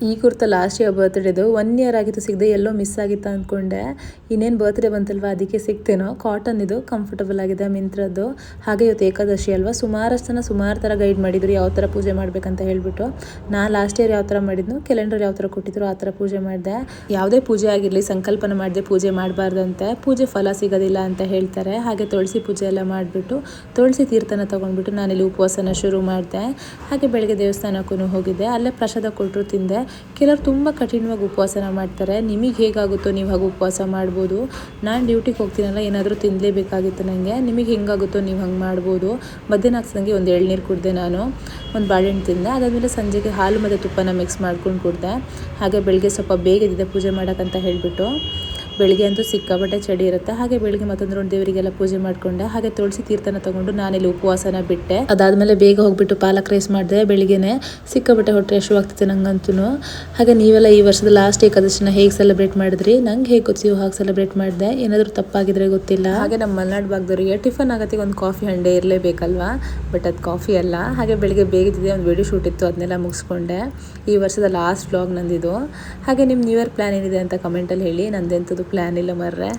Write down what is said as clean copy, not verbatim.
ಈ kurta last year ಬರ್ತ್ಡೇದು 1 year ಆಗಿತ್ತು ಸಿಗದೆ, ಎಲ್ಲೋ ಮಿಸ್ ಆಗಿತ್ತು ಅಂದ್ಕೊಂಡೆ. ಇನ್ನೇನು ಬರ್ತ್ಡೇ ಬಂತಲ್ವ ಅದಕ್ಕೆ ಸಿಗ್ತೇನೋ. ಕಾಟನ್ ಇದು, ಕಂಫರ್ಟಬಲ್ ಆಗಿದೆ ಮಿಂತ್ರದ್ದು. ಹಾಗೆ ಇವತ್ತು ಏಕಾದಶಿ ಅಲ್ವಾ, ಸುಮಾರು ಥರ ಗೈಡ್ ಮಾಡಿದ್ರು ಯಾವ ಥರ ಪೂಜೆ ಮಾಡಬೇಕಂತ ಹೇಳಿಬಿಟ್ಟು. ನಾನು ಲಾಸ್ಟ್ ಇಯರ್ ಯಾವ ಥರ ಮಾಡಿದ್ನು, ಕ್ಯಾಲೆಂಡರ್ ಯಾವ ಥರ ಕೊಟ್ಟಿದ್ರು ಆ ಥರ ಪೂಜೆ ಮಾಡಿದೆ. ಯಾವುದೇ ಪೂಜೆ ಆಗಿರಲಿ ಸಂಕಲ್ಪನ ಮಾಡದೆ ಪೂಜೆ ಮಾಡಬಾರ್ದಂತೆ, ಪೂಜೆ ಫಲ ಸಿಗೋದಿಲ್ಲ ಅಂತ ಹೇಳ್ತಾರೆ. ಹಾಗೆ ತುಳಸಿ ಪೂಜೆ ಎಲ್ಲ ಮಾಡಿಬಿಟ್ಟು ತುಳಸಿ ತೀರ್ಥನ ತೊಗೊಂಡ್ಬಿಟ್ಟು ನಾನಿಲ್ಲಿ ಉಪವಾಸನ ಶುರು ಮಾಡಿದೆ. ಹಾಗೆ ಬೆಳಗ್ಗೆ ದೇವಸ್ಥಾನಕ್ಕೂ ಹೋಗಿದ್ದೆ, ಅಲ್ಲೇ ಪ್ರಸಾದ ಕೊಟ್ಟರು ತಿಂದೆ. ಕೆಲವರು ತುಂಬ ಕಠಿಣವಾಗಿ ಉಪವಾಸನ ಮಾಡ್ತಾರೆ. ನಿಮಗೆ ಹೇಗಾಗುತ್ತೋ ನೀವು ಹಾಗೆ ಉಪವಾಸ ಮಾಡ್ಬೋದು. ನಾನು ಡ್ಯೂಟಿಗೆ ಹೋಗ್ತೀನಲ್ಲ, ಏನಾದರೂ ತಿನ್ನಲೇಬೇಕಾಗಿತ್ತು ನನಗೆ. ನಿಮಗೆ ಹೆಂಗಾಗುತ್ತೋ ನೀವು ಹಂಗೆ ಮಾಡ್ಬೋದು. ಮಧ್ಯಾಹ್ನ ಆಗ್ಸಂಗೆ ಒಂದು ಎಳ್ನೀರು ಕುಡಿದೆ, ನಾನು ಒಂದು ಬಾಳೆಹಣ್ಣು ತಿಂದೆ. ಅದಾದಮೇಲೆ ಸಂಜೆಗೆ ಹಾಲು ಮತ್ತು ತುಪ್ಪನ ಮಿಕ್ಸ್ ಮಾಡ್ಕೊಂಡು ಕುಡಿದೆ. ಹಾಗೆ ಬೆಳಗ್ಗೆ ಸ್ವಲ್ಪ ಬೇಗ ಎದ್ದಿದ್ದೆ ಪೂಜೆ ಮಾಡೋಕ್ಕಂತ ಹೇಳಿಬಿಟ್ಟು. ಬೆಳಿಗ್ಗೆ ಅಂತೂ ಸಿಕ್ಕಾಪಟ್ಟೆ ಚಳಿ ಇರುತ್ತೆ. ಹಾಗೆ ಬೆಳಿಗ್ಗೆ ಮತ್ತೊಂದು ರೌಂಡ್ ದೇವರಿಗೆಲ್ಲ ಪೂಜೆ ಮಾಡಿಕೊಂಡೆ. ಹಾಗೆ ತುಳಸಿ ತೀರ್ಥನ ತೊಗೊಂಡು ನಾನಿಲ್ಲಿ ಉಪವಾಸನ ಬಿಟ್ಟೆ. ಅದಾದಮೇಲೆ ಬೇಗ ಹೋಗ್ಬಿಟ್ಟು ಪಾಲಕ್ ರೈಸ್ ಮಾಡಿದೆ. ಬೆಳಿಗ್ಗೆನೆ ಸಿಕ್ಕಾಪಟ್ಟೆ ಹೊಟ್ಟೆ ಹಸಿವಾಗ್ತಿತ್ತು ನಂಗಂತೂ. ಹಾಗೆ ನೀವೆಲ್ಲ ಈ ವರ್ಷದ ಲಾಸ್ಟ್ ಏಕಾದಶಿನ ಹೇಗೆ ಸೆಲೆಬ್ರೇಟ್ ಮಾಡಿದ್ರಿ, ನಂಗೆ ಹೇಗೆ ಗೊತ್ತಿಯೋ ಹಾಗೆ ಸೆಲೆಬ್ರೇಟ್ ಮಾಡಿದೆ. ಏನಾದರೂ ತಪ್ಪಾಗಿದ್ರೆ ಗೊತ್ತಿಲ್ಲ. ಹಾಗೆ ನಮ್ಮ ಮಲೆನಾಡು ಭಾಗದವರಿಗೆ ಟಿಫನ್ ಆಗತ್ತೆ ಒಂದು ಕಾಫಿ ಹಂಡೆ ಇರಲೇಬೇಕಲ್ವಾ, ಬಟ್ ಅದು ಕಾಫಿ ಅಲ್ಲ. ಹಾಗೆ ಬೆಳಿಗ್ಗೆ ಬೇಗದಿದೆ, ಒಂದು ವಿಡಿಯೋ ಶೂಟ್ ಇತ್ತು, ಅದನ್ನೆಲ್ಲ ಮುಗಿಸ್ಕೊಂಡೆ. ಈ ವರ್ಷದ ಲಾಸ್ಟ್ ವ್ಲಾಗ್ ನಂದಿದು. ಹಾಗೆ ನಿಮ್ಮ ನ್ಯೂ ಇಯರ್ ಪ್ಲ್ಯಾನ್ ಏನಿದೆ ಅಂತ ಕಮೆಂಟಲ್ಲಿ ಹೇಳಿ. ನಂದೆಂಥದ್ದು ಪ್ಲ್ಯಾನ್ ಇಲ್ಲ ಮರ್ರೆ.